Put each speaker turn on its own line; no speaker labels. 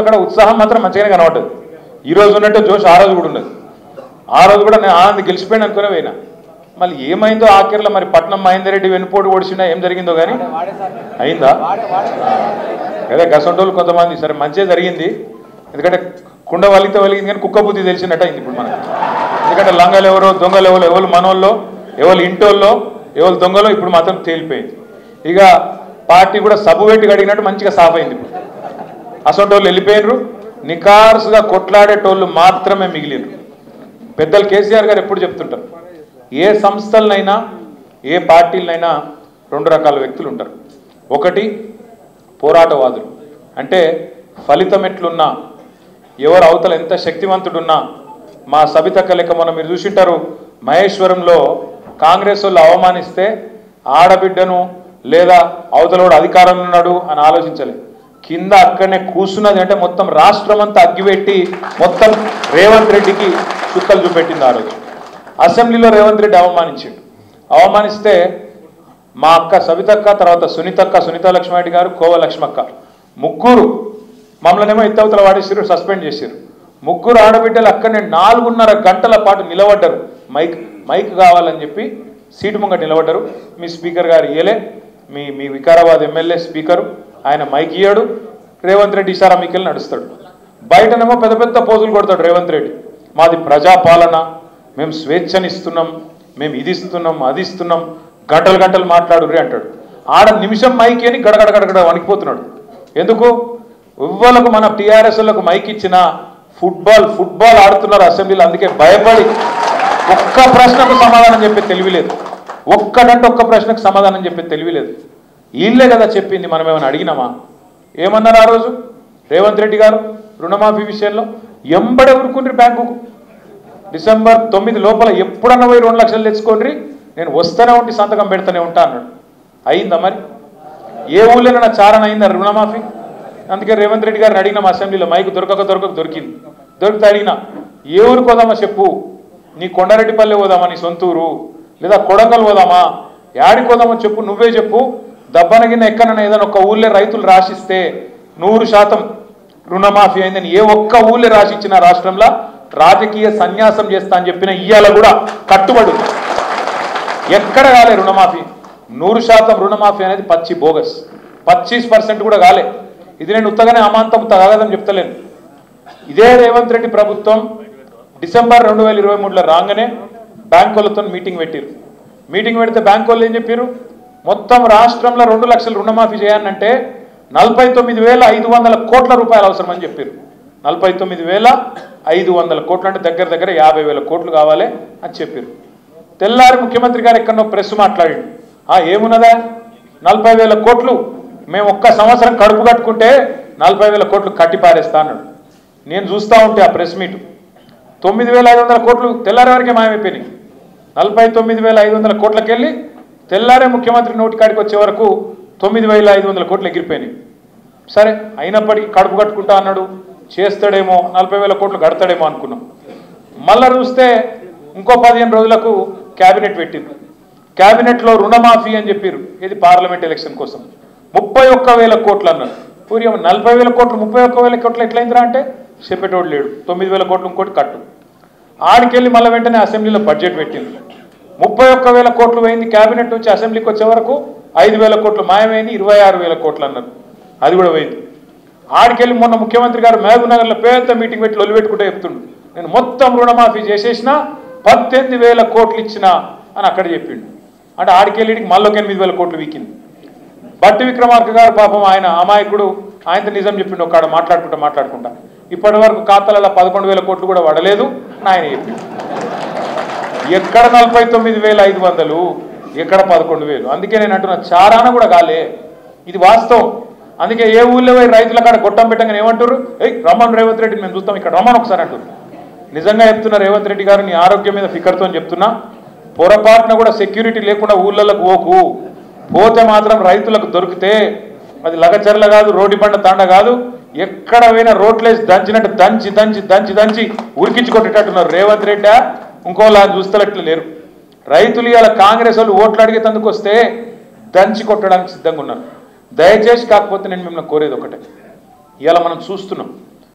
అక్కడ ఉత్సాహం మాత్రం మంచిగానే కనబడ్డది. ఈ రోజు ఉన్నట్టు జోష్ ఆ రోజు కూడా ఉన్నది. ఆ రోజు కూడా నేను ఆనంద్ గెలిచిపోయాను అనుకునే పోయినా. మళ్ళీ ఏమైందో ఆఖరిలో మరి పట్నం మహేందర్ రెడ్డి వెన్నుపోటు ఓడిచినా ఏం జరిగిందో కానీ అయిందా అదే గసంటోళ్ళు కొంతమంది సరే మంచిగా జరిగింది. ఎందుకంటే కుండ వలిగితే వలిగింది కానీ కుక్క బుద్ధి తెలిసినట్టు అయింది ఇప్పుడు మనకు. ఎందుకంటే లంగలు ఎవరో దొంగలు ఎవరు మనోళ్ళో ఎవరు ఇంటోళ్ళో ఎవరు దొంగలో ఇప్పుడు మాత్రం తేలిపోయింది. ఇక పార్టీ కూడా సబ్బు పెట్టి అడిగినట్టు మంచిగా సాఫ్ అయింది. ఇప్పుడు అసంటోళ్ళు వెళ్ళిపోయినరు. నికార్సుగా కొట్లాడేటోళ్ళు మాత్రమే మిగిలినరు. పెద్దలు కేసీఆర్ గారు ఎప్పుడు చెప్తుంటారు, ఏ సంస్థలనైనా ఏ పార్టీలనైనా రెండు రకాల వ్యక్తులు ఉంటారు. ఒకటి పోరాటవాదులు, అంటే ఫలితం ఎట్లున్నా ఎవరు అవతల ఎంత శక్తివంతుడున్నా మా సబితక్క లెక్క మొన్న మీరు చూసింటారు మహేశ్వరంలో కాంగ్రెస్ వాళ్ళు అవమానిస్తే ఆడబిడ్డను లేదా అవతలోడు అధికారంలో ఉన్నాడు అని ఆలోచించలేదు. కింద అక్కడనే కూర్చున్నది అంటే మొత్తం రాష్ట్రం అంతా అగ్గిపెట్టి మొత్తం రేవంత్ రెడ్డికి చుక్కలు చూపెట్టింది. ఆ రోజు అసెంబ్లీలో రేవంత్ రెడ్డి అవమానించాడు. అవమానిస్తే మా అక్క సబితక్క, తర్వాత సునీత లక్ష్మారెడ్డి గారు, కోవ లక్ష్మక్క ముగ్గురు మమ్మల్నేమో ఎత్తవతల వాడేసారు, సస్పెండ్ చేశారు. ముగ్గురు ఆడబిడ్డలు అక్కడనే 4.5 గంటల పాటు నిలబడ్డారు. మైక్ కావాలని చెప్పి సీటు ముంగట నిలబడ్డారు. మీ స్పీకర్ గారు ఇయ్యలే, మీ వికారాబాద్ ఎమ్మెల్యే స్పీకరు ఆయన మైక్ ఇయ్యాడు. రేవంత్ రెడ్డి ఇషారా మీకెళ్ళి నడుస్తాడు. బయటనేమో పెద్ద పెద్ద పోజులు కొడతాడు రేవంత్ రెడ్డి. మాది ప్రజాపాలన, మేము స్వేచ్ఛనిస్తున్నాం, మేము ఇది ఇస్తున్నాం అది ఇస్తున్నాం, గంటలు గంటలు మాట్లాడుర్రి అంటాడు. ఆడ నిమిషం మైక్ అని గడగడ వణికిపోతున్నాడు. ఎందుకు? ఇవ్వలకు మన టీఆర్ఎస్లకు మైక్ ఇచ్చిన ఫుట్బాల్ ఆడుతున్నారు అసెంబ్లీలో. అందుకే భయపడి ఒక్క ప్రశ్నకు సమాధానం చెప్పే తెలివిలేదు. ఒక్క ప్రశ్నకు సమాధానం చెప్పే తెలివిలేదు. వీళ్ళే కదా చెప్పింది, మనం ఏమైనా అడిగినామా? ఏమన్నారు ఆ రోజు రేవంత్ రెడ్డి గారు రుణమాఫీ విషయంలో? ఎంబడే ఊరుకుండ్రి బ్యాంకుకు. డిసెంబర్ 9 లోపల ఎప్పుడన్నా పోయి 2 లక్షలు తెచ్చుకోండి, నేను వస్తూనే ఉండి సంతకం పెడతానే ఉంటా అన్నాడు. అయిందా మరి? ఏ ఊళ్ళోనైనా చారణ అయిందా రుణమాఫీ? అందుకే రేవంత్ రెడ్డి గారిని అడిగినాం అసెంబ్లీలో, మైకు దొరికింది. దొరికితే అడిగినా, ఏ ఊరికి పోదామా చెప్పు, నీ కొండారెడ్డిపల్లి పోదామా, నీ సొంతూరు, లేదా కొడంగల్ పోదామా, యాడికి పోదామని చెప్పు, నువ్వే చెప్పు. దబ్బనగిన ఎక్కడైనా ఏదైనా ఒక ఊళ్ళో రైతులు రాసిస్తే 100% రుణమాఫీ అయిందని ఏ ఒక్క ఊళ్ళో రాసిచ్చిన రాష్ట్రంలో రాజకీయ సన్యాసం చేస్తా అని చెప్పిన ఇయ్యాల కూడా కట్టుబడి ఎక్కడ కాలే రుణమాఫీ. 100% రుణమాఫీ అనేది పచ్చి బోగస్. 25% కూడా కాలే. ఇది నేను ఉత్తగానే అమాంతం తగదని చెప్తలేను. ఇదే రేవంత్ రెడ్డి ప్రభుత్వం డిసెంబర్ 2023లో రాగానే బ్యాంకులతో మీటింగ్ పెట్టారు. మీటింగ్ పెడితే బ్యాంకు వాళ్ళు ఏం చెప్పారు, మొత్తం రాష్ట్రంలో 2 లక్షలు రుణమాఫీ చేయాలంటే 49,500 కోట్ల రూపాయలు అవసరమని చెప్పారు. 49,500 కోట్లు అంటే దగ్గర 50,000 కోట్లు కావాలి అని చెప్పారు. తెల్లారి ముఖ్యమంత్రి గారు ఎక్కడో ప్రెస్ మాట్లాడాడు. ఏమున్నదా 40,000 కోట్లు, మేము ఒక్క సంవత్సరం కడుపు కట్టుకుంటే 40,000 కోట్లు కట్టి పారేస్తా అన్నాడు. నేను చూస్తూ ఉంటే ఆ ప్రెస్ మీట్ 9,500 కోట్లు తెల్లారి వరకే మాయమైపోయినాయి. 49,500 కోట్లకెళ్ళి తెల్లారే ముఖ్యమంత్రి నోటి కాడికి వచ్చే వరకు 9,500 కోట్లు ఎగిరిపోయినాయి. సరే అయినప్పటికీ కడుపు కట్టుకుంటా అన్నాడు, చేస్తాడేమో, 40,000 కోట్లు కడతాడేమో అనుకున్నాం. మళ్ళా చూస్తే ఇంకో 15 రోజులకు క్యాబినెట్ పెట్టింది. క్యాబినెట్లో రుణమాఫీ అని చెప్పారు. ఇది పార్లమెంట్ ఎలక్షన్ కోసం 31,000 కోట్లు అన్నారు. పూర్యం 40,000 కోట్లు 31,000 కోట్లు ఎట్లయిందిరా అంటే చెప్పేటోడు లేడు. 9,000 కోట్లు ఇంకోటి కట్టు. ఆడికెళ్ళి మళ్ళీ వెంటనే అసెంబ్లీలో బడ్జెట్ పెట్టింది. 31,000 కోట్లు పోయింది. క్యాబినెట్ నుంచి అసెంబ్లీకి వచ్చే వరకు 5,000 కోట్లు మాయమైంది. 26,000 కోట్లు అన్నారు, అది కూడా పోయింది. ఆడికెళ్ళి మొన్న ముఖ్యమంత్రి గారు మహబూబ్ నగర్లో పెద్ద మీటింగ్ పెట్టి లొల్లి పెట్టుకుంటే చెప్తుండు, నేను మొత్తం రుణమాఫీ చేసేసిన 18,000 కోట్లు ఇచ్చిన అని అక్కడ చెప్పిండు. అంటే ఆడికెళ్ళిడికి మళ్ళీ 8,000 కోట్లు వీకింది. బట్టి విక్రమార్క గారు పాపం ఆయన అమాయకుడు, ఆయనతో నిజం చెప్పిండు. ఒక్కడ మాట్లాడుకుంటా ఇప్పటి వరకు ఖాతాలలో 11,000 కోట్లు కూడా పడలేదు అని ఆయన చెప్పిండు. ఎక్కడ 49,500, ఎక్కడ 11,000? అందుకే నేను అంటున్నా చారాన కూడా కాలే, ఇది వాస్తవం. అందుకే ఏ ఊళ్ళో పోయి రైతుల కాడ గొట్టం పెట్టగానే ఏమంటారు, రమ్మన్ రేవంత్ రెడ్డిని మేము చూస్తాం, ఇక్కడ రమ్మని ఒకసారి అంటారు. నిజంగా చెప్తున్నా రేవంత్ రెడ్డి గారు, నీ ఆరోగ్యం మీద ఫికర్తో చెప్తున్నా, పొరపాటున కూడా సెక్యూరిటీ లేకుండా ఊళ్ళకు పోతే మాత్రం రైతులకు దొరికితే అది లగచర్ల కాదు, రోడ్డు బండ తాండ కాదు, ఎక్కడ పోయినా రోడ్లేసి దంచినట్టు దంచి ఉరికించుకొట్టేటట్టున్నారు. రేవంత్ రెడ్డి ఇంకోలా చూస్తలట్లు లేరు. రైతులు ఇవాళ కాంగ్రెస్ వాళ్ళు ఓట్లు అడిగేందుకు వస్తే దంచి కొట్టడానికి సిద్ధంగా ఉన్నారు. దయచేసి కాకపోతే నేను మిమ్మల్ని కోరేది ఒకటే, ఇవాళ మనం చూస్తున్నాం